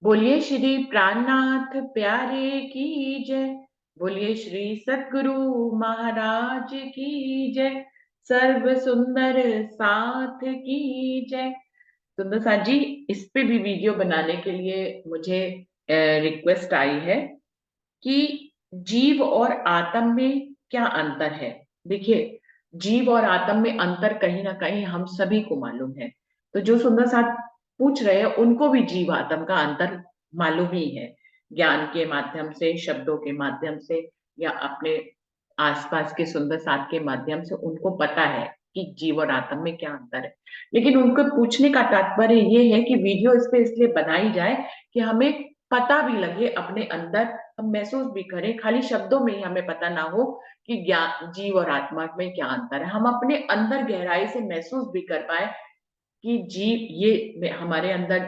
बोलिए श्री प्राणनाथ प्यारे की जय। बोलिए श्री सद्गुरु महाराज की जय। सर्व सुंदर साथ की जय। सुंदर साथ जी, इस पे भी वीडियो बनाने के लिए मुझे रिक्वेस्ट आई है कि जीव और आत्म में क्या अंतर है। देखिए, जीव और आत्म में अंतर कहीं ना कहीं हम सभी को मालूम है। तो जो सुंदर साथ पूछ रहे हैं उनको भी जीव आत्म का अंतर मालूम ही है, ज्ञान के माध्यम से, शब्दों के माध्यम से, या अपने आसपास के सुंदर साथ के माध्यम से उनको पता है कि जीव और आत्म में क्या अंतर है। लेकिन उनको पूछने का तात्पर्य ये है कि वीडियो इस पे इसलिए बनाई जाए कि हमें पता भी लगे अपने अंदर, हम महसूस भी करें, खाली शब्दों में ही हमें पता ना हो कि ज्ञान जीव और आत्मा में क्या अंतर है। हम अपने अंदर गहराई से महसूस भी कर पाए कि जीव ये हमारे अंदर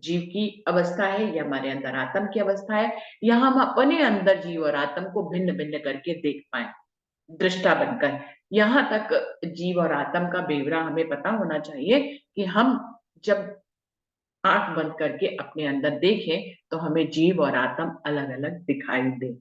जीव की अवस्था है या हमारे अंदर आत्म की अवस्था है, या हम अपने अंदर जीव और आत्म को भिन्न भिन्न करके देख पाए दृष्टा बनकर। यहाँ तक जीव और आत्म का बेवरा हमें पता होना चाहिए कि हम जब आंख बंद करके अपने अंदर देखें तो हमें जीव और आत्म अलग अलग दिखाई दे।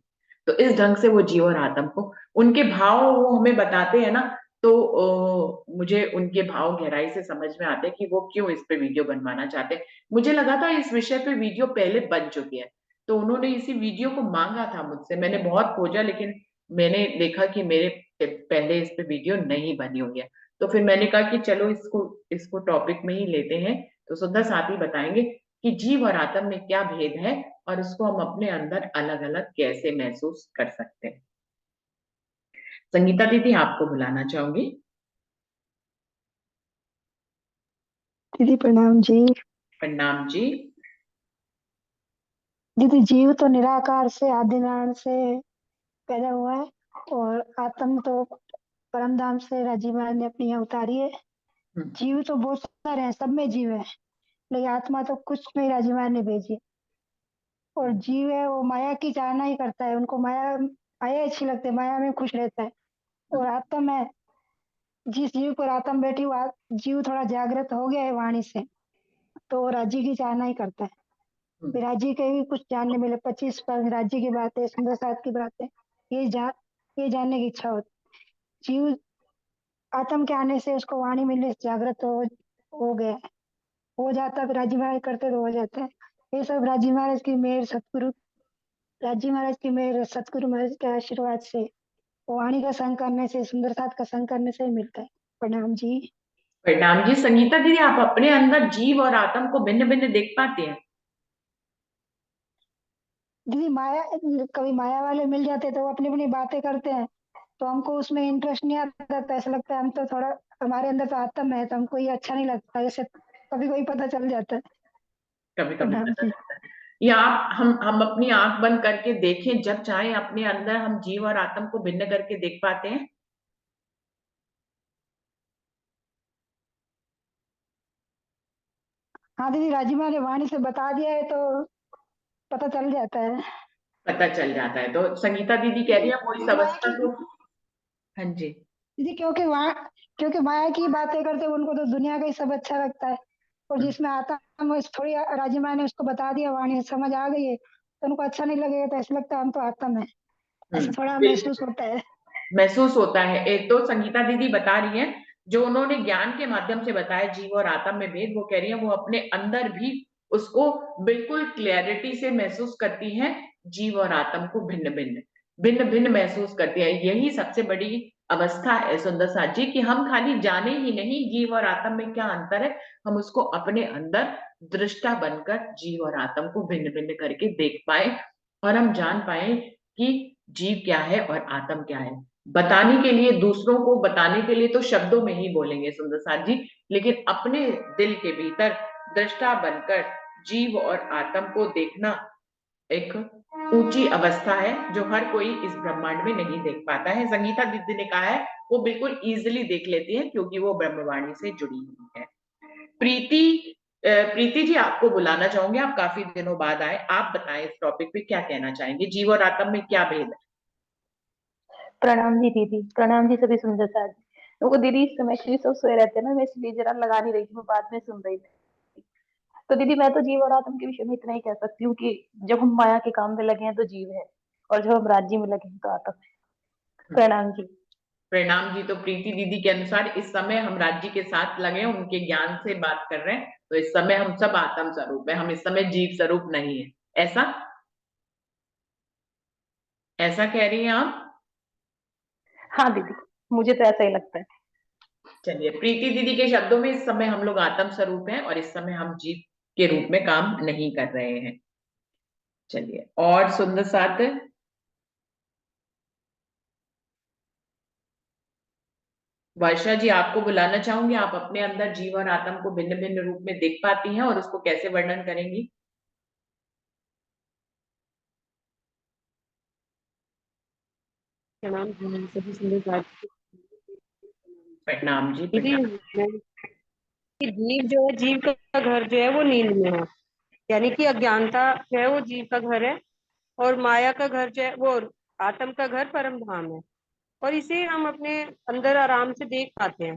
तो इस ढंग से वो जीव और आत्म को, उनके भाव वो हमें बताते हैं ना, तो मुझे उनके भाव गहराई से समझ में आते हैं कि वो क्यों इस पे वीडियो बनवाना चाहते हैं। मुझे लगा था इस विषय पे वीडियो पहले बन चुकी है, तो उन्होंने इसी वीडियो को मांगा था मुझसे। मैंने बहुत खोजा लेकिन मैंने देखा कि मेरे पहले इस पे वीडियो नहीं बनी हुई है। तो फिर मैंने कहा कि चलो इसको इसको टॉपिक में ही लेते हैं। तो सुंदर साथी बताएंगे कि जीव और आत्म में क्या भेद है और उसको हम अपने अंदर अलग अलग कैसे महसूस कर सकते हैं। संगीता दीदी, आपको बुलाना चाहूंगी। दीदी प्रणाम जी। प्रणाम जी। दीदी जीव तो निराकार से आदिनारायण से पैदा हुआ है, और आत्म तो परम धाम से राजीव महाराज ने अपनी यहाँ उतारी है। हम्म। जीव तो बहुत सारे हैं, सब में जीव है, लेकिन आत्मा तो कुछ में राजीव महाराज ने भेजी है। और जीव है वो माया की चाहना ही करता है, उनको माया माया अच्छी लगती है, माया में खुश रहता है। और आत्म है, जिस जीव पर आत्म बैठी हुआ जीव थोड़ा जागृत हो गया है वाणी से, तो वो राज्य की चाहना ही करता है। हम्म। फिर राज्य के भी कुछ जानने मिले, 25 राज्य की बात है, सुंदर साथ की बात है। ये जान ये जानने की इच्छा होती। जीव आत्म के आने से उसको वाणी मिलने से जागृत हो गया है, हो जाता, फिर राजी महाराज करते तो हो जाता है। ये सब राजी महाराज की मेहर, सतगुरु राजी महाराज की मेहर, सतगुरु महाराज के आशीर्वाद से, वाणी का संग करने से, सुंदर साथ का संग करने से ही मिलता है। प्रणाम जी। प्रणाम जी। संगीता दीदी, आप अपने अंदर जीव और आत्म को भिन्न भिन्न देख पाते हैं? दीदी माया, कभी माया वाले मिल जाते तो वो अपनी अपनी बातें करते हैं, तो हमको उसमें इंटरेस्ट नहीं आता, तो ऐसा लगता है हम तो थोड़ा, हमारे अंदर तो आत्म है तो हमको ये अच्छा नहीं लगता, जैसे कभी कभी पता चल जाता है। कभी कभी प्रणाम पता जी। चलता है। या आप हम अपनी आंख बंद करके देखें, जब चाहे अपने अंदर हम जीव और आत्म को भिन्न करके देख पाते हैं। हाँ दीदी, राजीव ने वाणी से बता दिया है तो पता चल जाता है। पता चल जाता है। तो संगीता दीदी कह रही दीदी है वो इस माया अवस्था की को। हाँ जी। दीदी क्योंकि माया की बातें करते हैं, उनको तो दुनिया का ही सब अच्छा लगता है। और हम्म। जिसमें आता हम इस थोड़ी, राजीव ने उसको बता दिया, वाणी से समझ आ गई है, तो उनको अच्छा नहीं लगेगा, तो ऐसा लगता है हम तो आत्म है, ऐसा थोड़ा महसूस बिल्कुल होता है। महसूस होता है। एक तो संगीता दीदी बता रही हैं, जो उन्होंने ज्ञान के माध्यम से बताया जीव और आत्म में भेद, वो कह रही है वो अपने अंदर भी उसको बिल्कुल क्लैरिटी से महसूस करती हैं। जीव और आत्म को भिन्न भिन्न भिन्न भिन्न महसूस करती है। यही सबसे बड़ी अवस्था है सुंदर साथ जी, कि हम खाली जाने ही नहीं जीव और आत्म में क्या अंतर है, हम उसको अपने अंदर दृष्टा बनकर जीव और आत्म को भिन्न भिन्न करके देख पाए, और हम जान पाए कि जीव क्या है और आत्म क्या है। बताने के लिए, दूसरों को बताने के लिए तो शब्दों में ही बोलेंगे सुंदर साथ जी, लेकिन अपने दिल के भीतर दृष्टा बनकर जीव और आत्म को देखना एक ऊंची अवस्था है जो हर कोई इस ब्रह्मांड में नहीं देख पाता है। संगीता दीदी ने कहा है वो बिल्कुल इजीली देख लेती है क्योंकि वो ब्रह्मवाणी से जुड़ी हुई है। प्रीति, प्रीति जी, आपको बुलाना चाहूंगे। आप काफी दिनों बाद आए, आप बताएं इस टॉपिक पे क्या कहना चाहेंगे, जीव और आत्म में क्या भेद है। प्रणाम जी दीदी, प्रणाम जी सभी सुंदर साथी। वो दीदी इस समय एक्चुअली सब सोए रहते हैं ना, मैं इसलिए जरा लगा नहीं रही थी, मैं बाद में सुन रही थी। तो दीदी मैं तो जीव और आत्म के विषय में इतना ही कह सकती हूँ कि जब हम माया के काम में लगे हैं तो जीव है, और जब हम राज्य में लगे हैं तो आत्म है। प्रणाम जी। प्रणाम जी। तो प्रीति दीदी के अनुसार इस समय हम राज्य के साथ लगे हैं, उनके ज्ञान से बात कर रहे हैं, तो इस समय हम सब आत्म स्वरूप है, हम इस समय जीव स्वरूप नहीं है। ऐसा ऐसा कह रही हैं आप? हाँ दीदी, मुझे तो ऐसा ही लगता है। चलिए, प्रीति दीदी के शब्दों में इस समय हम लोग आत्म स्वरूप हैं और इस समय हम जीव के रूप में काम नहीं कर रहे हैं। चलिए, और सुंदर साथ वर्षा जी, आपको बुलाना चाहूंगी। आप अपने अंदर जीव और आत्म को भिन्न भिन्न रूप में देख पाती हैं और उसको कैसे वर्णन करेंगी? प्रणाम जी, सभी सुंदर साथी। प्रणाम जी, दीदी प्रणाम। कि जीव जो है, जीव का घर जो है वो नींद में है। यानी कि अज्ञानता जो है वो जीव का घर है, और माया का घर जो है वो आत्म का घर परम धाम है। और इसे हम अपने अंदर आराम से देख पाते हैं,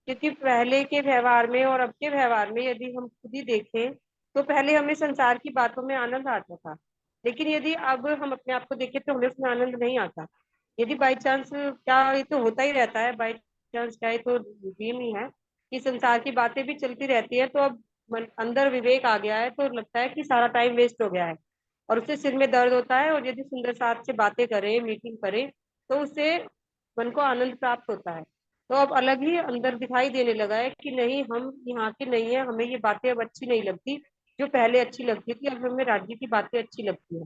क्योंकि पहले के व्यवहार में और अब के व्यवहार में यदि हम खुद ही देखें तो पहले हमें संसार की बातों में आनंद आता था, लेकिन यदि अब हम अपने आप को देखें तो हमें उसमें आनंद नहीं आता। यदि बाई चांस, क्या ये तो होता ही रहता है, बाई चांस क्या, ये तो ड्रीम ही है कि संसार की बातें भी चलती रहती है, तो अब अंदर विवेक आ गया है तो लगता है कि सारा टाइम वेस्ट हो गया है, और उससे सिर में दर्द होता है। और यदि सुंदर साथ से बातें करें, मीटिंग करें, तो उससे मन को आनंद प्राप्त होता है। तो अब अलग ही अंदर दिखाई देने लगा है कि नहीं, हम यहाँ के नहीं है, हमें ये बातें अब अच्छी नहीं लगती जो पहले अच्छी लगती थी। अब हमें राज्य की बातें अच्छी लगती है,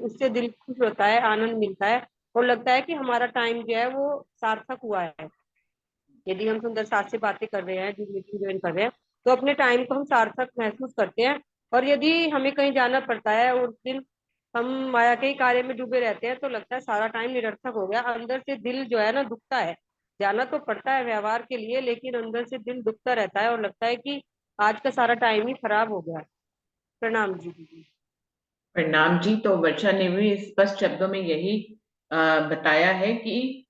उससे दिल खुश होता है, आनंद मिलता है, और लगता है कि हमारा टाइम जो है वो सार्थक हुआ है। यदि हम सुंदर साथ से बातें कर रहे हैं, जो मीटिंग ज्वाइन कर रहे हैं, तो अपने टाइम को हम सार्थक महसूस करते हैं। और यदि हमें कहीं जाना पड़ता है और उस दिन हम माया के ही कार्य में डूबे रहते हैं, तो लगता है सारा टाइम निरर्थक हो गया। अंदर से दिल जो है ना दुखता है। जाना तो पड़ता है व्यवहार के लिए, लेकिन अंदर से दिल दुखता रहता है और लगता है कि आज का सारा टाइम ही खराब हो गया। प्रणाम जी दीदी। प्रणाम जी। तो वर्षा ने भी स्पष्ट शब्दों में यही बताया है कि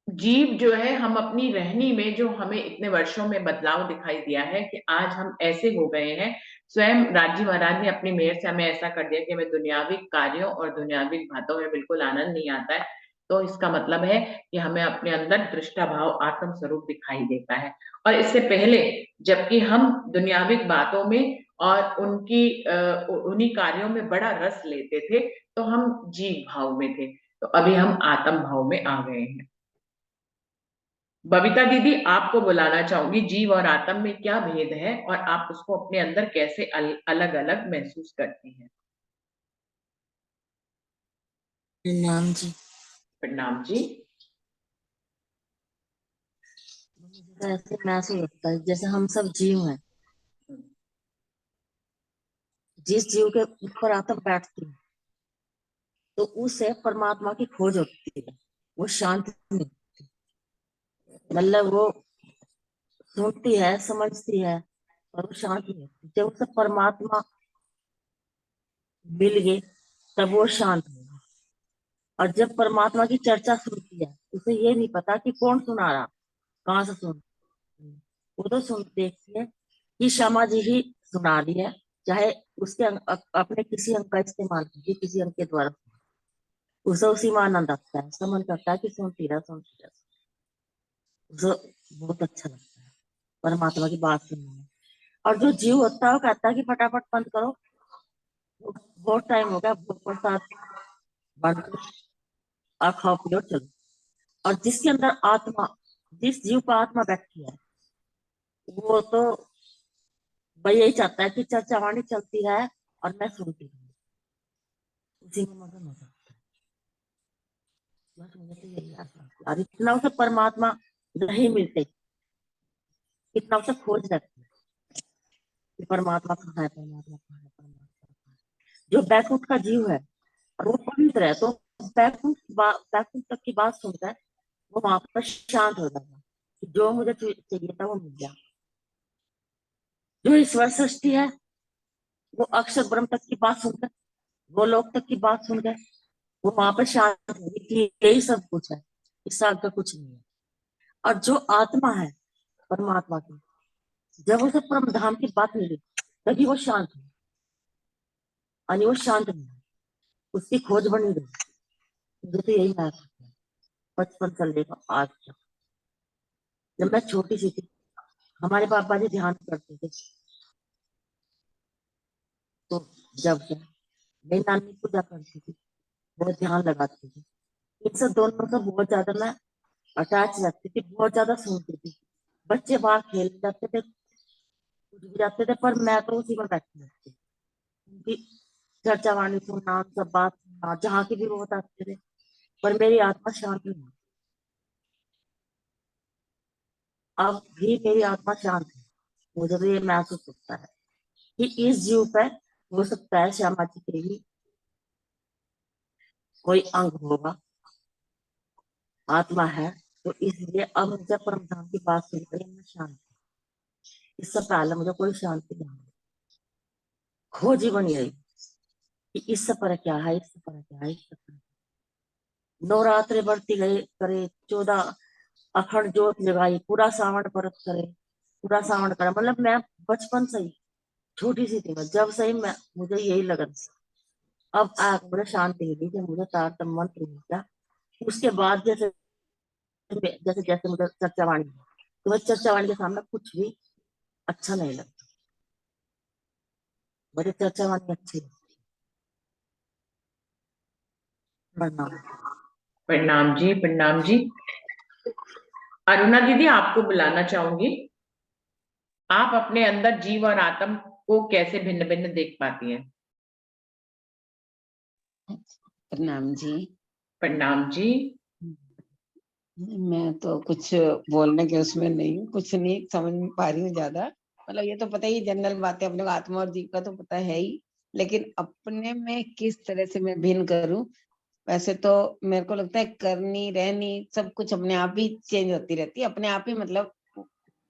जीव जो है, हम अपनी रहनी में जो हमें इतने वर्षों में बदलाव दिखाई दिया है कि आज हम ऐसे हो गए हैं। स्वयं राजी महाराज ने अपनी मेहर से हमें ऐसा कर दिया कि हमें दुनियावी कार्यों और दुनियावी बातों में बिल्कुल आनंद नहीं आता है। तो इसका मतलब है कि हमें अपने अंदर दृष्टा भाव आत्म स्वरूप दिखाई देता है। और इससे पहले जबकि हम दुनियावी बातों में और उन्हीं कार्यों में बड़ा रस लेते थे, तो हम जीव भाव में थे। तो अभी हम आत्म भाव में आ गए हैं। बबीता दीदी, आपको बुलाना चाहूंगी। जीव और आत्म में क्या भेद है और आप उसको अपने अंदर कैसे अलग अलग महसूस करती हैं? नाम जी। प्रणाम जी। मुझे तो ऐसे महसूस होता है जैसे हम सब जीव हैं। जिस जीव के ऊपर आत्मा बैठती है तो उसे परमात्मा की खोज होती है, वो शांति मिलती है। मतलब वो सुनती है, समझती है, और वो शांत नहीं होती। जब उसे परमात्मा मिल गए तब वो शांत होगा। और जब परमात्मा की चर्चा सुनती है, उसे ये नहीं पता कि कौन सुना रहा, कहाँ से सुन। वो तो सुन देखती है कि शर्मा जी ही सुना रही है, चाहे उसके अपने किसी अंग का इस्तेमाल कीजिए, किसी अंग के द्वारा उसे उसी में आनंद आता है। उसका मन करता है कि सुनती रहे, सुनती रहे। उसे बहुत अच्छा लगता है परमात्मा की बात सुनने में। और जो जीव होता है वो कहता है कि फटाफट बंद करो, बहुत टाइम हो गया, बहुत प्रसाद बंद करो और खाओ पियो चलो। और जिसके अंदर आत्मा, जिस जीव पर आत्मा बैठी है, वो तो भाई यही चाहता है कि चर्चा वाणी चलती है और मैं सुनती हूँ, उसी में मगन हो जाता है। बस मुझे तो यही आशा है। और इतना उसे परमात्मा नहीं मिलते, इतना उसे खोज रखते हैं कि परमात्मा कहाँ है, परमात्मा कहाँ है, परमात्मा कहाँ है। जो बैकुंठ का जीव है और वो पवित्र है, तो बैकुंठ तक की बात सुनता है, वो वहां पर शांत हो जाएगा कि जो मुझे चाहिए था वो मिल गया। जो ईश्वर सृष्टि है, वो अक्षर ब्रह्म तक की बात सुनकर, वो लोक तक की बात सुनकर, वो वहां पर शांत होगी कि यही सब कुछ है, इससे आगे कुछ नहीं है। और जो आत्मा है परमात्मा की, जब उसे परम धाम की बात मिली तभी वो शांत हुआ, यानी वो शांत नहीं, उसकी खोज बनी रही। मुझे तो यही याद है बचपन से लेकर आज तक। जब मैं छोटी सी थी, हमारे पापा जी ध्यान करते थे, तो जब से मेरी नानी पूजा करती थी, बहुत ध्यान लगाती थी, इन सब दोनों से बहुत ज्यादा मैं अटैच रहती थी, बहुत ज्यादा सुनती थी। बच्चे बाहर खेल जाते थे, कुछ भी जाते थे, पर मैं तो उसी में बैठी रहती थी। उनकी चर्चा वाणी सुनना, सब बात सुनना, जहाँ की भी वो बताते थे, पर मेरी आत्मा शांत नहीं हुई। अब भी मेरी आत्मा शांत है। मुझे तो ये महसूस होता है कि इस जीव पे हो सकता है श्यामा जी के ही कोई अंग होगा, आत्मा है, तो इसलिए अब मुझे परम धाम की बात सुनकर मैं शांत हूँ। इससे पहले मुझे कोई शांति नहीं मिली। खोज ही बनी रही कि इससे पर क्या है, इससे पर क्या है, इससे पर। नवरात्रे बढ़ती गई करे, 14 अखंड ज्योत जगाई, पूरा सावन व्रत करे, पूरा सावन करे, मतलब मैं बचपन से ही छोटी सी थी, मैं जब से ही मैं मुझे यही लगन था। अब मुझे शांति मिली जब मुझे तारतम मंत्र मिल गया। उसके बाद जैसे जैसे जैसे मुझे चर्चा वाणी हुई, तो मैं चर्चा वाणी के सामने कुछ भी अच्छा नहीं लगता, मुझे चर्चा वाणी अच्छी लगती। प्रणाम। प्रणाम जी, प्रणाम जी। अरुणा दीदी, आपको बुलाना चाहूंगी। आप अपने अंदर जीव और आत्म को कैसे भिन्न भिन्न देख पाती हैं? प्रणाम जी। प्रणाम जी। मैं तो कुछ बोलने के उसमें नहीं हूँ, कुछ नहीं समझ में पा रही हूँ ज्यादा। मतलब ये तो पता ही जनरल बातें अपने को आत्मा और जीव का तो पता है ही, लेकिन अपने में किस तरह से मैं भिन्न करूं। वैसे तो मेरे को लगता है करनी रहनी सब कुछ अपने आप ही चेंज होती रहती है, अपने आप ही। मतलब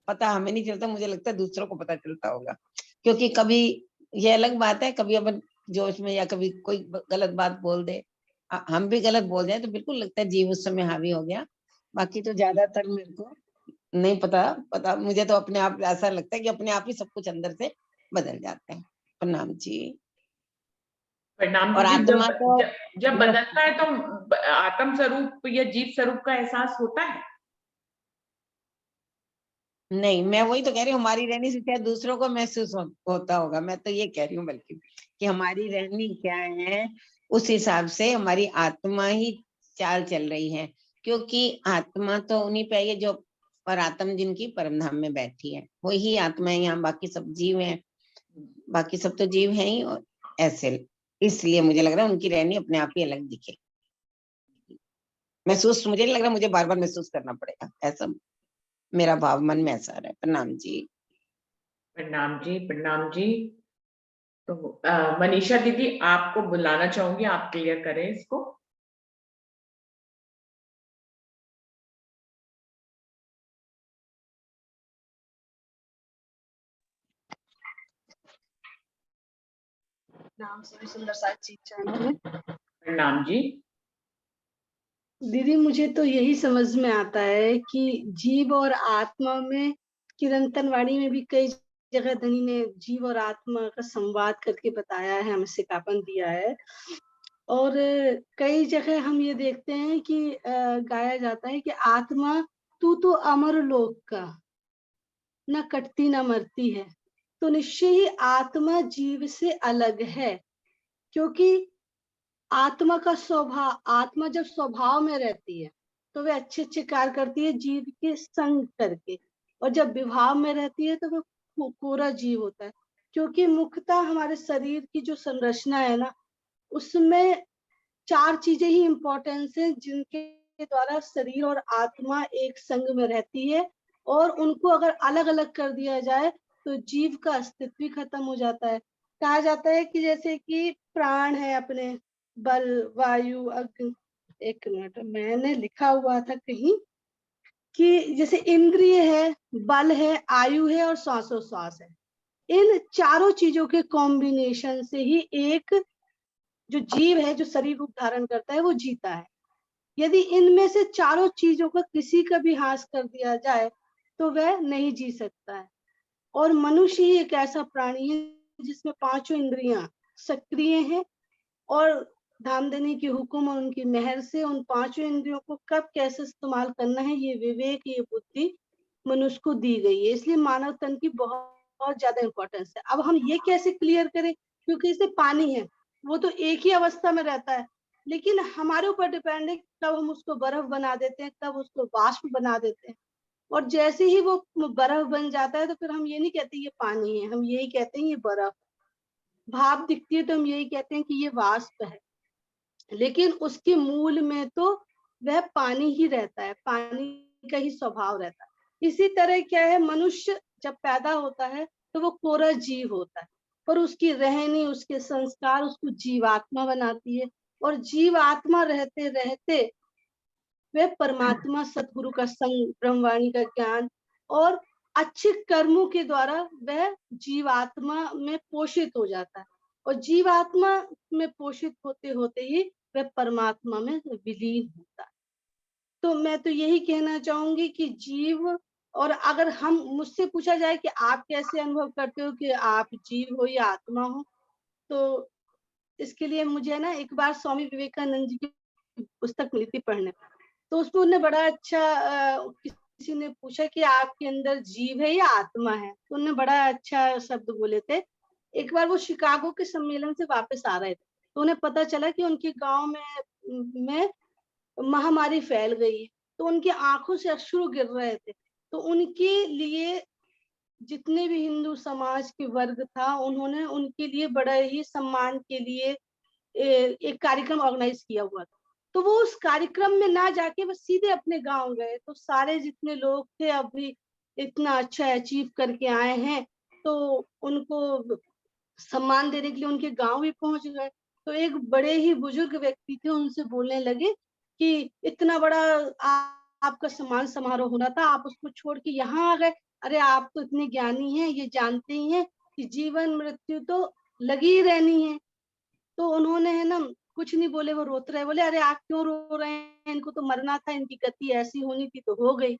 पता हमें नहीं चलता, मुझे लगता है दूसरों को पता चलता होगा, क्योंकि कभी ये अलग बात है, कभी अपन जोश में या कभी कोई गलत बात बोल दे, हम भी गलत बोल जाए तो बिल्कुल लगता है जीव उस समय हावी हो गया। बाकी तो ज्यादातर मेरे को नहीं पता मुझे तो अपने आप ऐसा लगता है कि अपने आप ही सब कुछ अंदर से बदल जाता है। प्रणाम जी। प्रणाम और दीदी। आत्मा तो जब बदलता है तो आत्म स्वरूप या जीव स्वरूप का एहसास होता है? नहीं, मैं वही तो कह रही हूँ, हमारी रहनी से शायद दूसरों को महसूस होता होगा। मैं तो ये कह रही हूँ बल्कि कि हमारी रहनी क्या है, उस हिसाब से हमारी आत्मा ही चाल चल रही है। क्योंकि आत्मा तो उन्हीं पे आई है जो पर आत्म जिनकी परम धाम में बैठी है, वही आत्मा है। यहाँ बाकी सब जीव हैं, बाकी सब तो जीव हैं ही। और ऐसे इसलिए मुझे लग रहा है उनकी रहनी अपने आप ही अलग दिखे। महसूस मुझे नहीं लग रहा मुझे बार बार महसूस करना पड़ेगा, ऐसा मेरा भाव मन में ऐसा है। प्रणाम जी। प्रणाम जी, प्रणाम जी। तो मनीषा दीदी, आपको बुलाना चाहूंगी, आप क्लियर करें इसको। नाम से भी सुंदर साक्षी चैनल है। प्रणाम जी। दीदी, मुझे तो यही समझ में आता है कि जीव और आत्मा में, कीर्तन वाणी में भी कई जगह धनी ने जीव और आत्मा का संवाद करके बताया है, हमें सिखापन दिया है। और कई जगह हम ये देखते हैं कि गाया जाता है कि आत्मा तू तो अमर लोक का, न कटती न मरती है। तो निश्चय ही आत्मा जीव से अलग है, क्योंकि आत्मा का स्वभाव, आत्मा जब स्वभाव में रहती है तो वह अच्छे अच्छे कार्य करती है जीव के संग करके, और जब विभाव में रहती है तो वह पूरा जीव होता है। क्योंकि मुख्यतः हमारे शरीर की जो संरचना है ना, उसमें 4 चीजें ही इम्पोर्टेंस है जिनके द्वारा शरीर और आत्मा एक संग में रहती है। और उनको अगर अलग अलग कर दिया जाए तो जीव का अस्तित्व ही खत्म हो जाता है। कहा जाता है कि जैसे कि प्राण है अपने, बल, वायु, अग्नि। एक मिनट, मैंने लिखा हुआ था कहीं कि जैसे इंद्रिय है, बल है, आयु है और श्वासोश्वास है। इन चारों चीजों के कॉम्बिनेशन से ही एक जो जीव है, जो शरीर रूप धारण करता है, वो जीता है। यदि इनमें से चारों चीजों का किसी का भी ह्रास कर दिया जाए तो वह नहीं जी सकता है। और मनुष्य ही एक ऐसा प्राणी है जिसमें पांचों इंद्रियां सक्रिय हैं, और धामधनी के हुक्म और उनकी मेहर से उन पांचों इंद्रियों को कब कैसे इस्तेमाल करना है, ये विवेक, ये बुद्धि मनुष्य को दी गई है। इसलिए मानव तन की बहुत ज्यादा इंपॉर्टेंस है। अब हम ये कैसे क्लियर करें, क्योंकि इसे पानी है, वो तो एक ही अवस्था में रहता है, लेकिन हमारे ऊपर डिपेंड है कब हम उसको बर्फ बना देते हैं, कब उसको वाष्प बना देते हैं। और जैसे ही वो बर्फ बन जाता है तो फिर हम ये नहीं कहते ये पानी है, हम यही कहते हैं ये बर्फ। भाप दिखती है तो हम यही कहते हैं कि ये वाष्प है, लेकिन उसके मूल में तो वह पानी ही रहता है, पानी का ही स्वभाव रहता है। इसी तरह क्या है, मनुष्य जब पैदा होता है तो वो कोरा जीव होता है, पर उसकी रहनी, उसके संस्कार उसको जीवात्मा बनाती है, और जीवात्मा रहते रहते वह परमात्मा सतगुरु का संग, ब्रह्मवाणी का ज्ञान और अच्छे कर्मों के द्वारा वह जीवात्मा में पोषित हो जाता है, और जीवात्मा में पोषित होते होते ही वह परमात्मा में विलीन होता है। तो मैं तो यही कहना चाहूंगी कि जीव, और अगर हम मुझसे पूछा जाए कि आप कैसे अनुभव करते हो कि आप जीव हो या आत्मा हो, तो इसके लिए मुझे ना एक बार स्वामी विवेकानंद जी की पुस्तक मिली थी पढ़ने, तो उसमें उन्होंने बड़ा अच्छा किसी ने पूछा कि आपके अंदर जीव है या आत्मा है, तो उन्होंने बड़ा अच्छा शब्द बोले थे। एक बार वो शिकागो के सम्मेलन से वापस आ रहे थे, तो उन्हें पता चला कि उनके गांव में महामारी फैल गई है, तो उनकी आंखों से अश्रु गिर रहे थे। तो उनके लिए जितने भी हिंदू समाज के वर्ग था, उन्होंने उनके लिए बड़ा ही सम्मान के लिए एक कार्यक्रम ऑर्गेनाइज किया हुआ था। तो वो उस कार्यक्रम में ना जाके वो सीधे अपने गांव गए, तो सारे जितने लोग थे अभी इतना अच्छा अचीव करके आए हैं, तो उनको सम्मान देने के लिए उनके गांव भी पहुंच गए। तो एक बड़े ही बुजुर्ग व्यक्ति थे, उनसे बोलने लगे कि इतना बड़ा आपका सम्मान समारोह होना था, आप उसको छोड़ के यहाँ आ गए। अरे आप तो इतने ज्ञानी हैं, ये जानते ही हैं कि जीवन मृत्यु तो लगी ही रहनी है। तो उन्होंने है ना कुछ नहीं बोले, वो रोते रहे, बोले अरे आप क्यों रो रहे हैं, इनको तो मरना था, इनकी गति ऐसी होनी थी तो हो गई।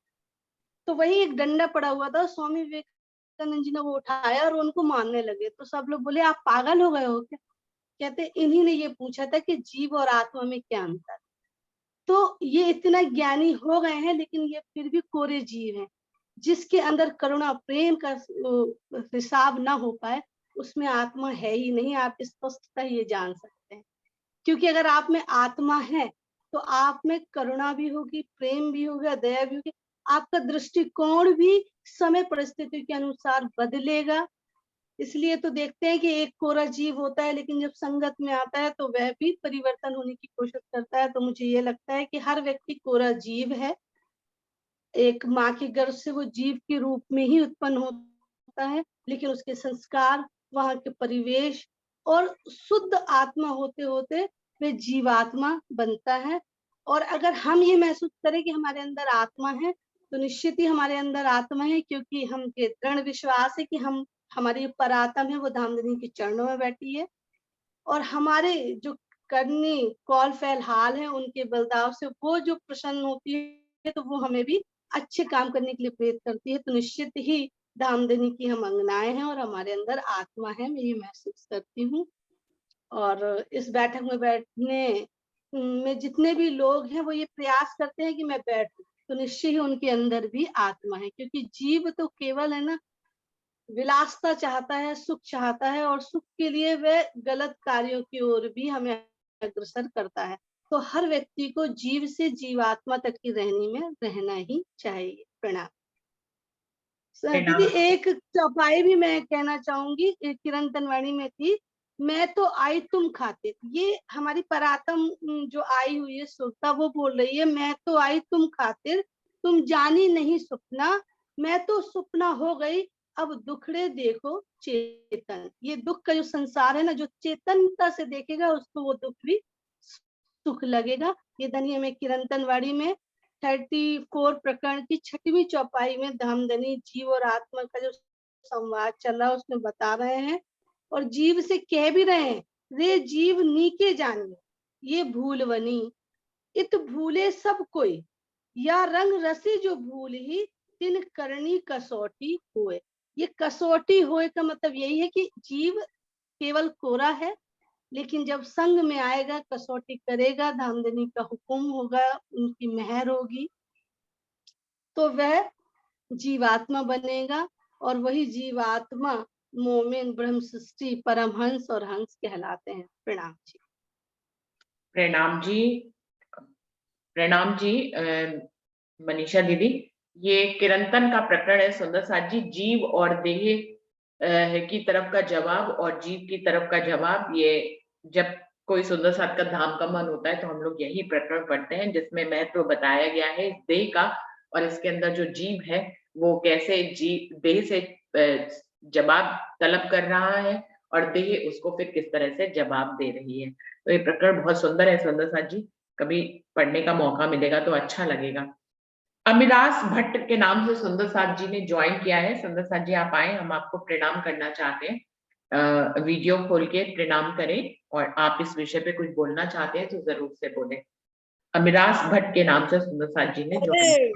तो वही एक डंडा पड़ा हुआ था, स्वामी विवेकानंद जी ने वो उठाया और उनको मारने लगे। तो सब लोग बोले आप पागल हो गए हो क्या? कहते इन्हीं ने ये पूछा था कि जीव और आत्मा में क्या अंतर। तो ये इतना ज्ञानी हो गए हैं, लेकिन ये फिर भी कोरे जीव हैं, जिसके अंदर करुणा प्रेम का हिसाब ना हो पाए, उसमें आत्मा है ही नहीं। आप स्पष्टता ये जान सकते हैं, क्योंकि अगर आप में आत्मा है तो आप में करुणा भी होगी, प्रेम भी होगा, दया भी होगी। आपका दृष्टिकोण भी समय परिस्थिति के अनुसार बदलेगा। इसलिए तो देखते हैं कि एक कोरा जीव होता है, लेकिन जब संगत में आता है तो वह भी परिवर्तन होने की कोशिश करता है। तो मुझे ये लगता है कि हर व्यक्ति कोरा जीव है, एक माँ के गर्भ से वो जीव के रूप में ही उत्पन्न होता है, लेकिन उसके संस्कार, वहाँ के परिवेश और शुद्ध आत्मा होते होते वे जीवात्मा बनता है। और अगर हम ये महसूस करें कि हमारे अंदर आत्मा है, तो निश्चित ही हमारे अंदर आत्मा है, क्योंकि हम ये दृढ़ विश्वास है कि हम, हमारी परात्मा है वो धामधनी के चरणों में बैठी है, और हमारे जो करनी कौल फैल हाल है उनके बलदाव से वो जो प्रसन्न होती है, तो वो हमें भी अच्छे काम करने के लिए प्रेरित करती है। तो निश्चित ही धामधनी की हम अंगनाएं हैं और हमारे अंदर आत्मा है, मैं ये महसूस करती हूँ। और इस बैठक में बैठने में जितने भी लोग हैं वो ये प्रयास करते हैं कि मैं बैठूं, तो निश्चय ही उनके अंदर भी आत्मा है, क्योंकि जीव तो केवल है ना विलासता चाहता है, सुख चाहता है, और सुख के लिए वह गलत कार्यों की ओर भी हमें अग्रसर करता है। तो हर व्यक्ति को जीव से जीवात्मा तक की रहनी में रहना ही चाहिए। प्रणाम। दीदी एक चौपाई भी मैं कहना चाहूंगी, किरण तनवाणी में थी, मैं तो आई तुम खातिर। ये हमारी परातम जो आई हुई है सुरता, वो बोल रही है मैं तो आई तुम खातिर, तुम जानी नहीं सपना, मैं तो सपना हो गई, अब दुखड़े देखो चेतन। ये दुख का जो संसार है ना, जो चेतनता से देखेगा उसको वो दुख भी सुख लगेगा। ये धनी में किरण तनवाड़ी में 34 प्रकरण की 6वीं चौपाई में धामधनी जीव और आत्मा का जो संवाद चल रहा है उसमें बता रहे हैं, और जीव से कह भी रहे हैं, रे जीव नीके जानिए ये भूलवनी, इत भूले सब कोई, या रंग रसी जो भूल ही तिन करनी कसौटी हुए। ये कसौटी होए का मतलब यही है कि जीव केवल कोरा है, लेकिन जब संग में आएगा, कसौटी करेगा, धामधनी का हुक्म होगा, उनकी मेहर होगी, तो वह जीवात्मा बनेगा, और वही जीवात्मा मोमिन, ब्रह्म सृष्टि, परमहंस और हंस कहलाते हैं। प्रणाम जी। प्रणाम जी। प्रणाम जी। मनीषा दीदी, ये किरंतन का प्रकरण है सुंदर साथ जी, जीव और देह की तरफ का जवाब और जीव की तरफ का जवाब। ये जब कोई सुंदर साथ का धाम का मन होता है तो हम लोग यही प्रकरण पढ़ते हैं, जिसमें महत्व बताया गया है इस देह का, और इसके अंदर जो जीव है वो कैसे जीव देह से जवाब तलब कर रहा है और देह उसको फिर किस तरह से जवाब दे रही है। तो ये प्रकरण बहुत सुंदर है सुंदर साथ जी, कभी पढ़ने का मौका मिलेगा तो अच्छा लगेगा। अमिराज भट्ट के नाम से सुंदर साथ जी ने ज्वाइन किया है। सुंदर साथ जी आप आए, हम आपको प्रणाम करना चाहते हैं। वीडियो खोल के प्रणाम करें, और आप इस विषय पे कुछ बोलना चाहते हैं तो जरूर से बोलें। अमिराज भट्ट के नाम से सुंदर साथ जी ने ज्वाइन। अरे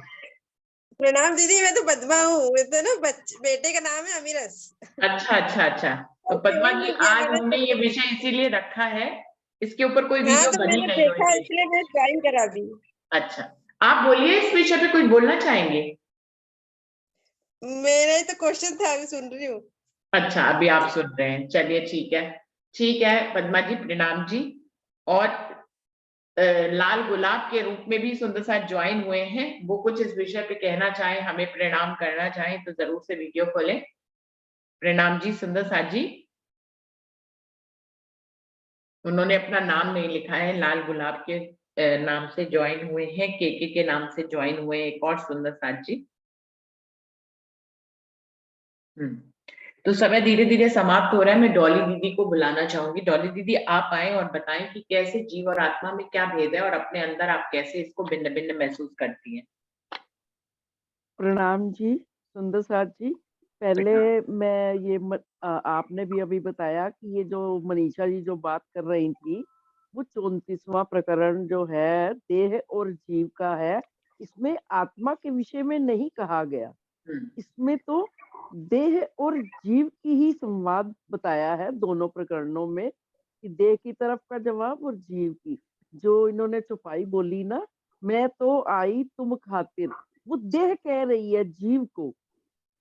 प्रणाम दीदी, मैं तो पद्मा हूँ। मैं तो ना बेटे का नाम है अमीरस। अच्छा अच्छा अच्छा, तो पद्मा जी आज हमने ये विषय इसीलिए रखा है, इसके ऊपर कोई हाँ, वीडियो तो बनी मैंने नहीं देखा हुई थी। इसलिए मैं ज्वाइन करा दी। अच्छा, आप बोलिए, इस विषय पे कुछ बोलना चाहेंगे? मेरा तो क्वेश्चन था, अभी सुन रही हूँ। अच्छा, अभी आप सुन रहे हैं, चलिए ठीक है। ठीक है पद्मा जी, प्रणाम जी। और लाल गुलाब के रूप में भी सुंदर साथ ज्वाइन हुए हैं, वो कुछ इस विषय पे कहना चाहें, हमें प्रणाम करना चाहें तो जरूर से वीडियो खोलें। प्रणाम जी सुंदर साथ जी। उन्होंने अपना नाम नहीं लिखा है, लाल गुलाब के नाम से ज्वाइन हुए हैं, के नाम से ज्वाइन हुए हैं एक और सुंदर साथ जी। तो समय धीरे धीरे समाप्त हो रहा है, मैं डॉली दीदी को बुलाना चाहूंगी। डॉली दीदी आप आए और बताएं कि कैसे जीव और आत्मा में क्या भेद है और अपने अंदर आप कैसे इसको भिन्न भिन्न महसूस करती हैं। प्रणाम जी सुंदर साथ जी। पहले मैं ये आपने भी अभी बताया कि ये जो मनीषा जी जो बात कर रही थी, वो 34वां प्रकरण जो है देह और जीव का है। इसमें आत्मा के विषय में नहीं कहा गया, इसमें तो देह और जीव की ही संवाद बताया है दोनों प्रकरणों में, कि देह की तरफ का जवाब और जीव की। जो इन्होंने चौपाई बोली ना, मैं तो आई तुम खातिर, वो देह कह रही है जीव को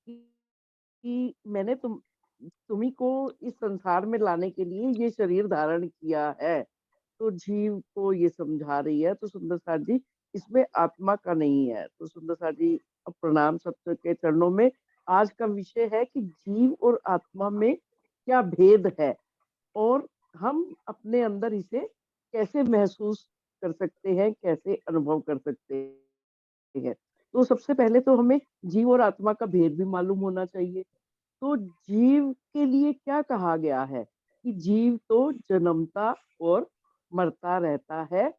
कि मैंने तुम्ही को इस संसार में लाने के लिए ये शरीर धारण किया है। तो जीव को ये समझा रही है। तो सुंदर साथ जी इसमें आत्मा का नहीं है। तो सुंदर साथ जी प्रणाम सत्य के चरणों में। आज का विषय है कि जीव और आत्मा में क्या भेद है और हम अपने अंदर इसे कैसे महसूस कर सकते हैं, कैसे अनुभव कर सकते हैं। तो सबसे पहले तो हमें जीव और आत्मा का भेद भी मालूम होना चाहिए। तो जीव के लिए क्या कहा गया है कि जीव तो जन्मता और मरता रहता है,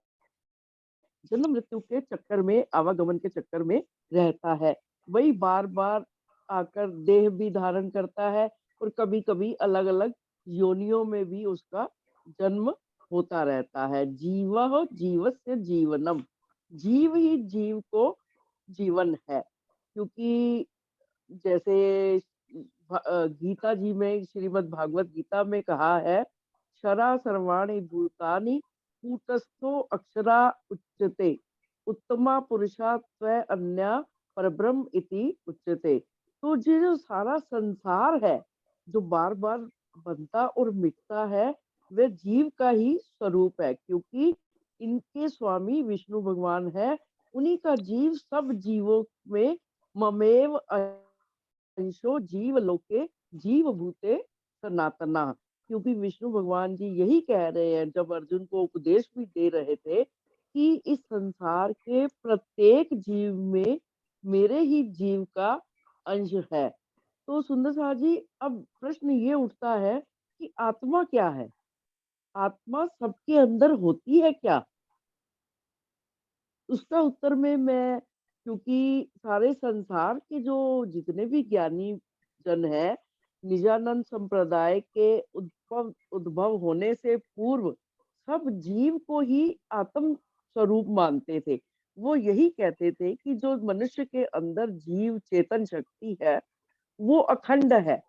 जन्म मृत्यु के चक्कर में, आवागमन के चक्कर में रहता है। वही बार बार आकर देह भी धारण करता है और कभी कभी अलग अलग योनियों में भी उसका जन्म होता रहता है। जीव जीवस्य जीवनम, जीव ही जीव को जीवन है। क्योंकि जैसे गीता जी में, श्रीमद् भागवत गीता में कहा है, क्षरा सर्वाणि भूतानि कूटस्थो अक्षरा उच्यते, उत्तमा पुरुषा त्वय अन्या परब्रह्म इति उच्यते। तो ये जो सारा संसार है जो बार बार बनता और मिटता है, वह जीव का ही स्वरूप है। क्योंकि इनके स्वामी विष्णु भगवान है, उन्हीं का जीव सब जीवों में ममेव अंशो जीव लोके जीव भूते सनातना। क्योंकि विष्णु भगवान जी यही कह रहे हैं, जब अर्जुन को उपदेश भी दे रहे थे, कि इस संसार के प्रत्येक जीव में मेरे ही जीव का अंश है। तो सुंदर साथ जी, अब प्रश्न ये उठता है कि आत्मा क्या है? आत्मा सबके अंदर होती है क्या? उसका उत्तर में मैं, क्योंकि सारे संसार के जो जितने भी ज्ञानी जन है, निजानंद संप्रदाय के उद्भव होने से पूर्व सब जीव को ही आत्म स्वरूप मानते थे। वो यही कहते थे कि जो मनुष्य के अंदर जीव चेतन शक्ति है, वो अखंड है,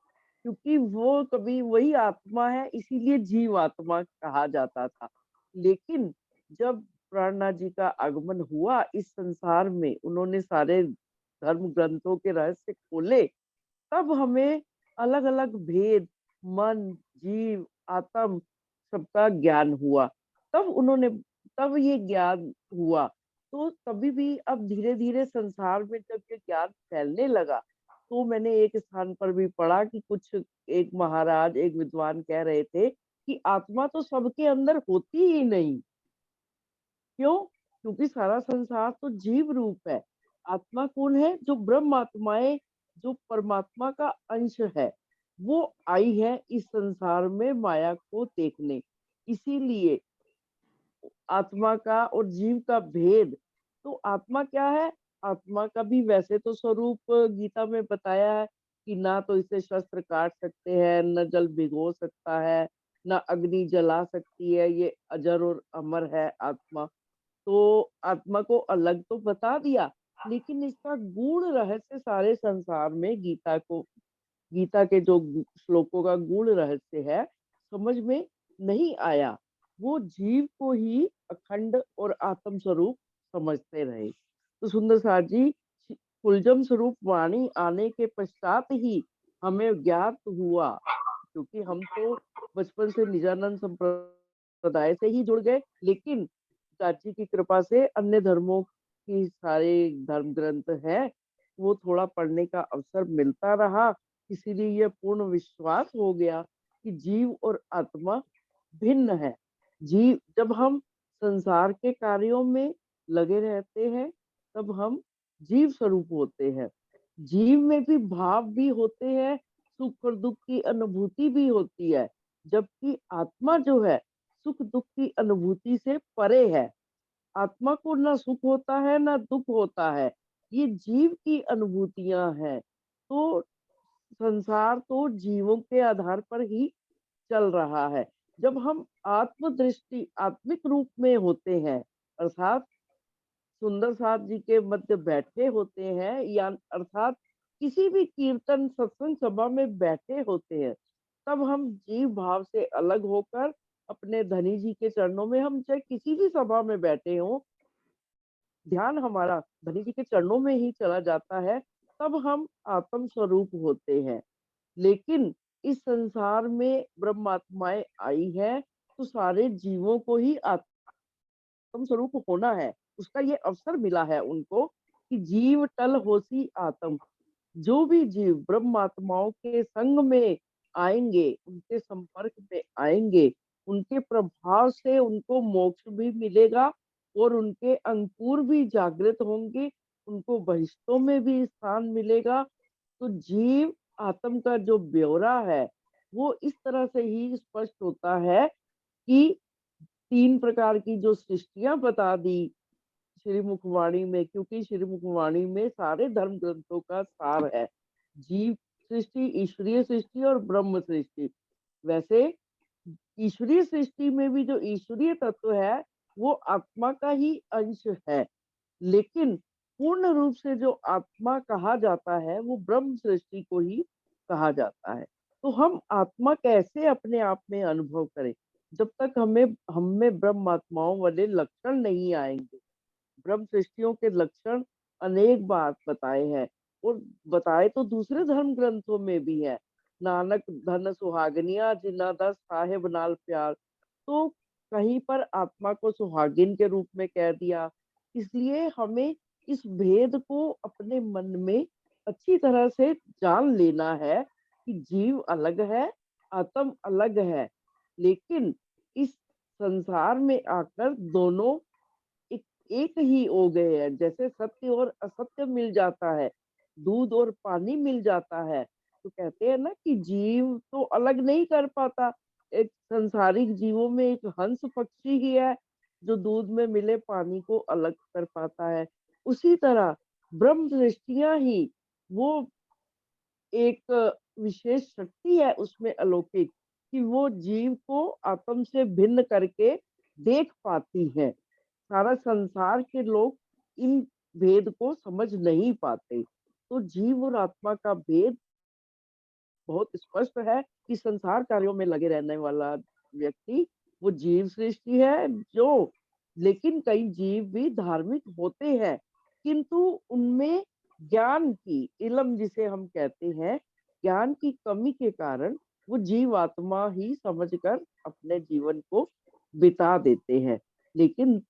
क्योंकि वो कभी वही आत्मा है, इसीलिए जीव आत्मा कहा जाता था। लेकिन जब प्राणनाथ जी का आगमन हुआ इस संसार में, उन्होंने सारे धर्म ग्रंथों के रहस्य खोले, तब हमें अलग अलग भेद, मन, जीव, आत्म, सबका ज्ञान हुआ। तब उन्होंने तब ये ज्ञान हुआ। तो कभी भी अब धीरे धीरे संसार में जब ये ज्ञान फैलने लगा, तो मैंने एक स्थान पर भी पढ़ा कि कुछ एक महाराज, एक विद्वान कह रहे थे कि आत्मा तो सबके अंदर होती ही नहीं। क्यों? क्योंकि सारा संसार तो जीव रूप है। आत्मा कौन है? जो ब्रह्म आत्माएं, जो परमात्मा का अंश है, वो आई है इस संसार में माया को देखने। इसीलिए आत्मा का और जीव का भेद, तो आत्मा क्या है? आत्मा का भी वैसे तो स्वरूप गीता में बताया है कि ना तो इसे शस्त्र काट सकते हैं, न जल भिगो सकता है, न अग्नि जला सकती है, ये अजर और अमर है आत्मा। तो आत्मा को अलग तो बता दिया, लेकिन इसका गूढ़ रहस्य सारे संसार में गीता के जो श्लोकों का गूढ़ रहस्य है, समझ में नहीं आया। वो जीव को ही अखंड और आत्म स्वरूप समझते रहे। तो सुंदर सार जी, कुलजम स्वरूप वाणी आने के पश्चात ही हमें ज्ञात हुआ, क्योंकि हम तो बचपन से निजानंद संप्रदाय से ही जुड़ गए, लेकिन चाची की कृपा से अन्य धर्मों की सारे धर्म ग्रंथ हैं, वो थोड़ा पढ़ने का अवसर मिलता रहा। इसीलिए यह पूर्ण विश्वास हो गया कि जीव और आत्मा भिन्न है। जीव, जब हम संसार के कार्यों में लगे रहते हैं, तब हम जीव स्वरूप होते हैं। जीव में भी भाव भी होते हैं, सुख और दुख की अनुभूति भी होती है, जबकि आत्मा जो है सुख दुख की अनुभूति से परे है। आत्मा को ना सुख होता है ना दुख होता है, ये जीव की अनुभूतियां हैं। तो संसार तो जीवों के आधार पर ही चल रहा है। जब हम आत्मदृष्टि आत्मिक रूप में होते हैं, अर्थात सुंदर साथ जी के मध्य बैठे होते हैं, या अर्थात किसी भी कीर्तन सत्संग सभा में बैठे होते हैं, तब हम जीव भाव से अलग होकर अपने धनी जी के चरणों में, हम चाहे किसी भी सभा में बैठे हों, ध्यान हमारा धनी जी के चरणों में ही चला जाता है, तब हम आत्म स्वरूप होते हैं। लेकिन इस संसार में ब्रह्मात्माएं आई है, तो सारे जीवों को ही आत्म स्वरूप होना है। उसका ये अवसर मिला है उनको कि जीव टल होसी आत्म। जो भी जीव ब्रह्मात्माओं के संग में आएंगे, उनके संपर्क में आएंगे, उनके प्रभाव से उनको मोक्ष भी मिलेगा और उनके अंकुर भी जागृत होंगे, उनको बहिष्तों में भी स्थान मिलेगा। तो जीव आत्म का जो ब्यौरा है, वो इस तरह से ही स्पष्ट होता है कि 3 प्रकार की जो सृष्टियां बता दी श्री मुखवाणी में, क्योंकि श्री मुखवाणी में सारे धर्म ग्रंथों का सार है। जीव सृष्टि, ईश्वरीय सृष्टि और ब्रह्म सृष्टि। वैसे ईश्वरीय सृष्टि में भी जो ईश्वरीय तत्व है, वो आत्मा का ही अंश है, लेकिन पूर्ण रूप से जो आत्मा कहा जाता है, वो ब्रह्म सृष्टि को ही कहा जाता है। तो हम आत्मा कैसे अपने आप में अनुभव करें, जब तक हमें ब्रह्म आत्माओं वाले लक्षण नहीं आएंगे। ब्रह्म सृष्टियों के लक्षण अनेक बार बताए हैं, और बताए तो दूसरे धर्म ग्रंथों में भी है। नानक धन सुहागनिया जिन्ना दस साहेब नाल प्यार। तो कहीं पर आत्मा को सुहागिन के रूप में कह दिया। इसलिए हमें इस भेद को अपने मन में अच्छी तरह से जान लेना है कि जीव अलग है, आत्म अलग है, लेकिन इस संसार में आकर दोनों एक एक ही हो गए हैं। जैसे सत्य और असत्य मिल जाता है, दूध और पानी मिल जाता है, तो कहते हैं ना कि जीव तो अलग नहीं कर पाता। एक संसारिक जीवों में एक हंस पक्षी ही है जो दूध में मिले पानी को अलग कर पाता है। उसी तरह ब्रह्म दृष्टियां ही वो एक विशेष शक्ति है उसमें अलौकिक, कि वो जीव को आत्म से भिन्न करके देख पाती है। सारा संसार के लोग इन भेद को समझ नहीं पाते। तो जीव और आत्मा का भेद बहुत स्पष्ट है कि संसार कार्यों में लगे रहने वाला व्यक्ति वो जीव सृष्टि है जो, लेकिन कई जीव भी धार्मिक होते हैं, किंतु उनमें ज्ञान की, इल्म जिसे हम कहते हैं, ज्ञान की कमी के कारण वो जीव आत्मा ही समझकर अपने जीवन को बिता देते हैं। लेकिन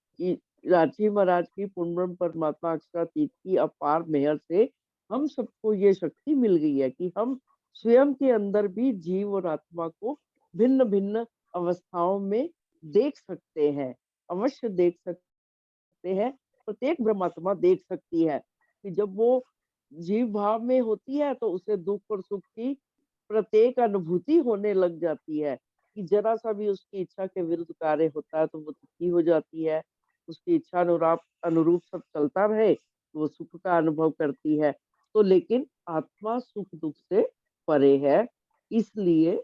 राजी महाराज की पूर्ण परमात्मा अक्षरातीत की अपार मेहर से हम सबको ये शक्ति मिल गई है कि हम स्वयं के अंदर भी जीव और आत्मा को भिन्न भिन्न अवस्थाओं में देख सकते हैं, अवश्य देख सकते हैं। प्रत्येक ब्रह्मात्मा देख सकती है कि जब वो जीव भाव में होती है तो उसे दुख और सुख की प्रत्येक अनुभूति होने लग जाती है, कि जरा सा भी उसकी इच्छा के विरुद्ध कार्य होता है तो वो दुखी हो जाती है, उसकी इच्छा अनुरूप अनुरूप सब चलता रहे तो वो सुख का अनुभव करती है। तो लेकिन आत्मा सुख दुख से परे है, इसलिए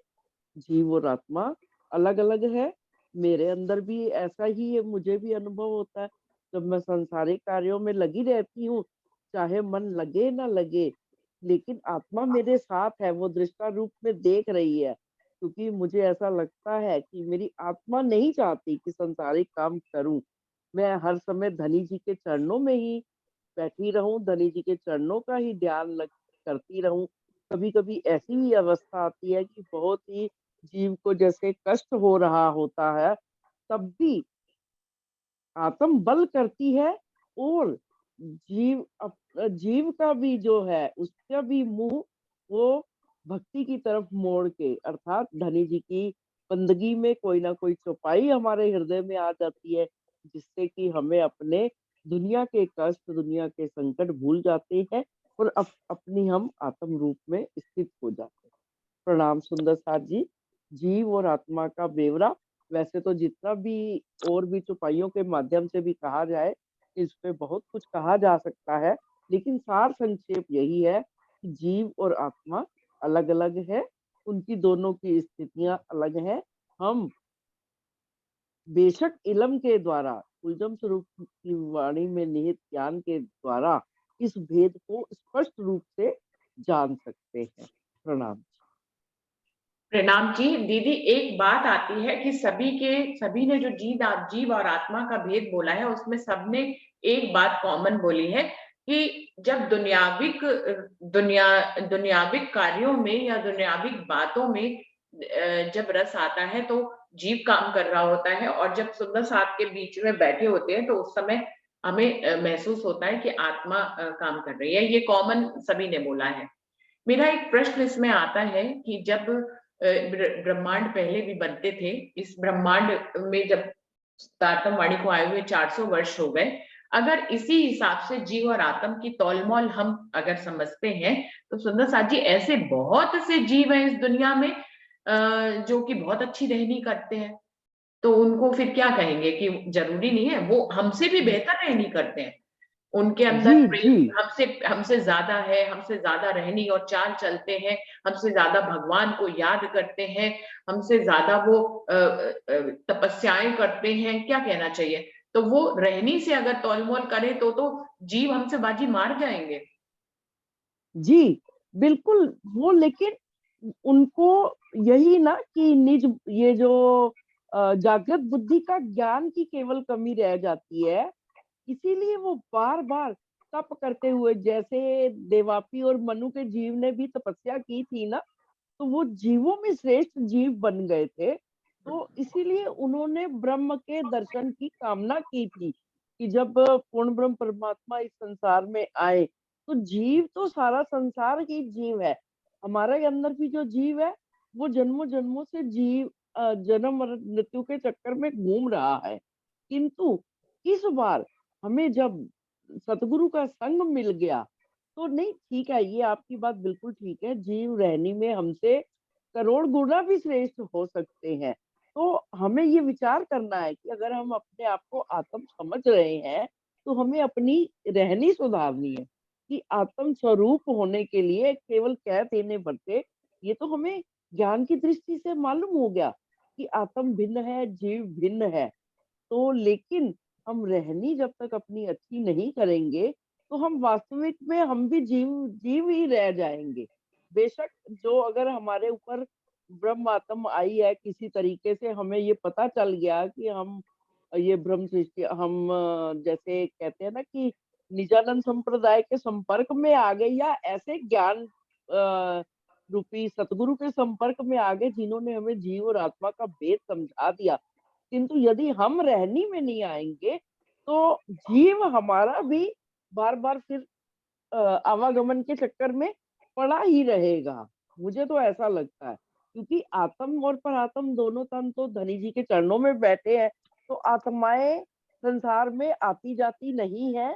जीव और आत्मा अलग अलग है। मेरे अंदर भी ऐसा ही है, मुझे भी अनुभव होता है जब मैं सांसारिक कार्यों में लगी रहती हूँ, चाहे मन लगे ना लगे, लेकिन आत्मा मेरे साथ है, वो दृष्टा रूप में देख रही है, क्योंकि मुझे ऐसा लगता है कि मेरी आत्मा नहीं चाहती कि सांसारिक काम करूं। मैं हर समय धनी जी के चरणों में ही बैठी रहूं, धनी जी के चरणों का ही ध्यान करती रहूं। कभी कभी ऐसी भी अवस्था आती है कि बहुत ही जीव को जैसे कष्ट हो रहा होता है, तब भी आत्म बल करती है और जीव का भी जो है उसका भी मुंह वो भक्ति की तरफ मोड़ के, अर्थात धनी जी की बंदगी में कोई ना कोई चौपाई हमारे हृदय में आ जाती है, जिससे कि हमें अपने दुनिया के कष्ट, दुनिया के संकट भूल जाते हैं और अपनी हम आत्म रूप में स्थित हो जाते हैं। प्रणाम सुंदर साथ जी। जीव और आत्मा का ब्यौरा वैसे तो जितना भी और भी चौपाइयों के माध्यम से भी कहा जाए, इस पे बहुत कुछ कहा जा सकता है, लेकिन सार संक्षेप यही है कि जीव और आत्मा अलग अलग है, उनकी दोनों की स्थितियां अलग हैं। हम बेशक इलम के द्वारा, कुलजम स्वरूप की वाणी में निहित ज्ञान के द्वारा इस भेद को स्पष्ट रूप से जान सकते हैं। प्रणाम। प्रणाम जी। दीदी, एक बात आती है कि सभी ने जो जीव और आत्मा का भेद बोला है, उसमें सबने एक बात कॉमन बोली है कि जब दुनियाविक कार्यों में या दुनियाविक बातों में जब रस आता है तो जीव काम कर रहा होता है, और जब सुंदर साथ के बीच में बैठे होते हैं तो उस समय हमें महसूस होता है कि आत्मा काम कर रही है। ये कॉमन सभी ने बोला है। मेरा एक प्रश्न इसमें आता है कि जब ब्रह्मांड पहले भी बनते थे, इस ब्रह्मांड में जब तारतम वाणी को आए हुए 400 वर्ष हो गए, अगर इसी हिसाब से जीव और आत्म की तौलमौल हम अगर समझते हैं, तो सुंदर साथ जी ऐसे बहुत से जीव हैं इस दुनिया में जो कि बहुत अच्छी रहनी करते हैं, तो उनको फिर क्या कहेंगे कि जरूरी नहीं है, वो हमसे भी बेहतर रहनी करते हैं, उनके अंदर जी जी। प्रेम हमसे हमसे ज्यादा है, हमसे ज्यादा रहनी और चाल चलते हैं, हमसे ज्यादा भगवान को याद करते हैं, हमसे ज्यादा वो तपस्याएं करते हैं, क्या कहना चाहिए। तो वो रहनी से अगर तौलमोल करें तो जीव हमसे बाजी मार जाएंगे। जी, बिल्कुल। वो लेकिन उनको यही ना कि निज ये जो जागृत बुद्धि का ज्ञान की केवल कमी रह जाती है, इसीलिए वो बार बार तप करते हुए, जैसे देवापी और मनु के जीव ने भी तपस्या की थी ना, तो वो जीवों में श्रेष्ठ जीव बन गए थे। तो इसीलिए उन्होंने ब्रह्म के दर्शन की कामना की थी कि जब पूर्ण ब्रह्म परमात्मा इस संसार में आए, तो जीव तो सारा संसार ही जीव है। हमारे अंदर भी जो जीव है वो जन्मों जन्मों से जीव जन्म और मृत्यु के चक्कर में घूम रहा है, किंतु इस बार हमें जब सतगुरु का संग मिल गया तो नहीं, ठीक है, ये आपकी बात बिल्कुल ठीक है, जीव रहनी में हमसे करोड़ गुना भी श्रेष्ठ हो सकते हैं। तो हमें ये विचार करना है कि अगर हम अपने आप को आत्म समझ रहे हैं तो हमें अपनी रहनी सुधारनी है, कि आत्म स्वरूप होने के लिए केवल कह देने भरते, ये तो हमें ज्ञान की दृष्टि से मालूम हो गया कि आत्म भिन्न है, जीव भिन्न है। तो लेकिन हम रहनी जब तक अपनी अच्छी नहीं करेंगे तो हम वास्तविक में हम भी जीव जीव ही रह जाएंगे। बेशक जो अगर हमारे ऊपर ब्रह्म आत्म आई है, किसी तरीके से हमें ये पता चल गया कि हम ये ब्रह्म सृष्टि हम जैसे कहते हैं ना कि निजानंद संप्रदाय के संपर्क में आ गए, या ऐसे ज्ञान रूपी सतगुरु के संपर्क में आ गए जिन्होंने हमें जीव और आत्मा का भेद समझा दिया। किंतु यदि हम रहनी में नहीं आएंगे तो जीव हमारा भी बार बार फिर आवागमन के चक्कर में पड़ा ही रहेगा। मुझे तो ऐसा लगता है, क्योंकि आत्म और परात्म दोनों तन तो धनी जी के चरणों में बैठे हैं, तो आत्माएं संसार में आती जाती नहीं है,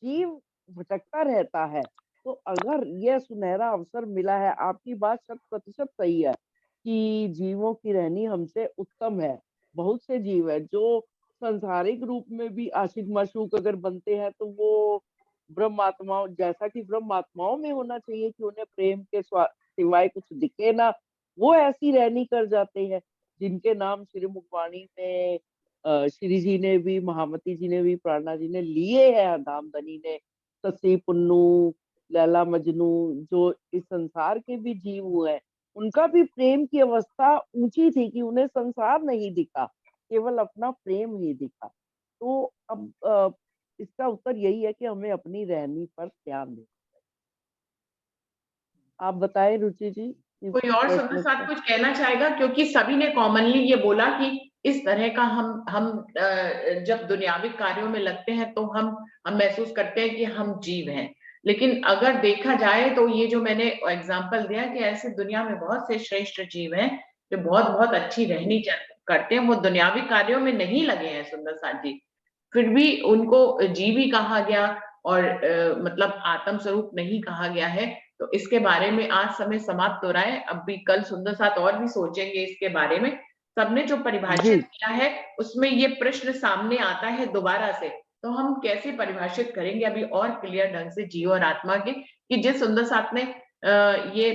जीव भटकता रहता है। तो अगर यह सुनहरा अवसर मिला है, आपकी बात 100% सही है कि जीवों की रहनी हमसे उत्तम है। बहुत से जीव है जो संसारिक रूप में भी आशिक माशूक अगर बनते हैं तो वो ब्रह्म आत्माओं, जैसा कि ब्रह्म आत्माओं में होना चाहिए कि उन्हें प्रेम के सिवाय कुछ दिखे ना, वो ऐसी रहनी कर जाते हैं जिनके नाम श्री मुखवाणी में श्री जी ने भी, महामती जी ने भी, प्राणा जी ने लिए हैं, धामधनी ने, ससी पुन्नू, लैला मजनू, जो इस संसार के भी जीव हुए हैं, उनका भी प्रेम की अवस्था ऊंची थी कि उन्हें संसार नहीं दिखा, केवल अपना प्रेम ही दिखा। तो अब इसका उत्तर यही है कि हमें अपनी रहनी पर ध्यान देना चाहिए। आप बताएं रुचि जी, इस कोई और प्रश्न सुंदर साथ पर। कुछ कहना चाहेगा? क्योंकि सभी ने कॉमनली ये बोला कि इस तरह का हम जब दुनियावी कार्यों में लगते हैं तो हम महसूस करते हैं कि हम जीव हैं। लेकिन अगर देखा जाए तो ये जो मैंने एग्जांपल दिया कि ऐसे दुनिया में बहुत से श्रेष्ठ जीव हैं जो बहुत बहुत अच्छी रहनी करते हैं, वो दुनियावी कार्यों में नहीं लगे हैं सुंदर साथ जी, फिर भी उनको जीव ही कहा गया और मतलब आत्म स्वरूप नहीं कहा गया है। तो इसके बारे में आज समय समाप्त हो रहा है, अब भी कल सुंदर साथ और भी सोचेंगे इसके बारे में। सबने जो जी परिभाषित किया है उसमें ये प्रश्न सामने आता है दोबारा से, तो हम कैसे परिभाषित करेंगे अभी और क्लियर ढंग से जीव और आत्मा के, कि जिस सुंदर साथ ने ये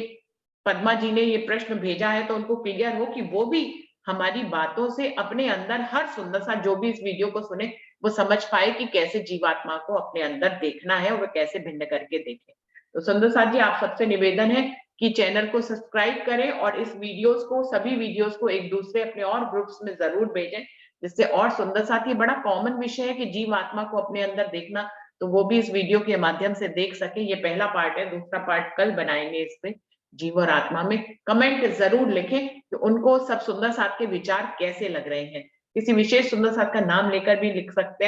पद्मा जी ने ये प्रश्न भेजा है तो उनको क्लियर हो कि वो भी हमारी बातों से अपने अंदर हर सुंदर साथ जो भी इस वीडियो को सुने वो समझ पाए कि कैसे जीवात्मा को अपने अंदर देखना है और वो कैसे भिन्न करके देखें। तो सुंदर साथ जी, आप सबसे निवेदन है कि चैनल को सब्सक्राइब करें और इस वीडियोस को, सभी वीडियोस को एक दूसरे अपने और ग्रुप्स में जरूर भेजें, जिससे और सुंदर साथ, ये बड़ा कॉमन विषय है कि जीव आत्मा को अपने अंदर देखना, तो वो भी इस वीडियो के माध्यम से देख सके। ये पहला पार्ट है, दूसरा पार्ट कल बनाएंगे इस पे जीव और आत्मा में। कमेंट जरूर लिखें कि उनको सब सुंदर साथ के विचार कैसे लग रहे हैं, किसी विशेष सुंदर साथ का नाम लेकर भी लिख सकते हैं।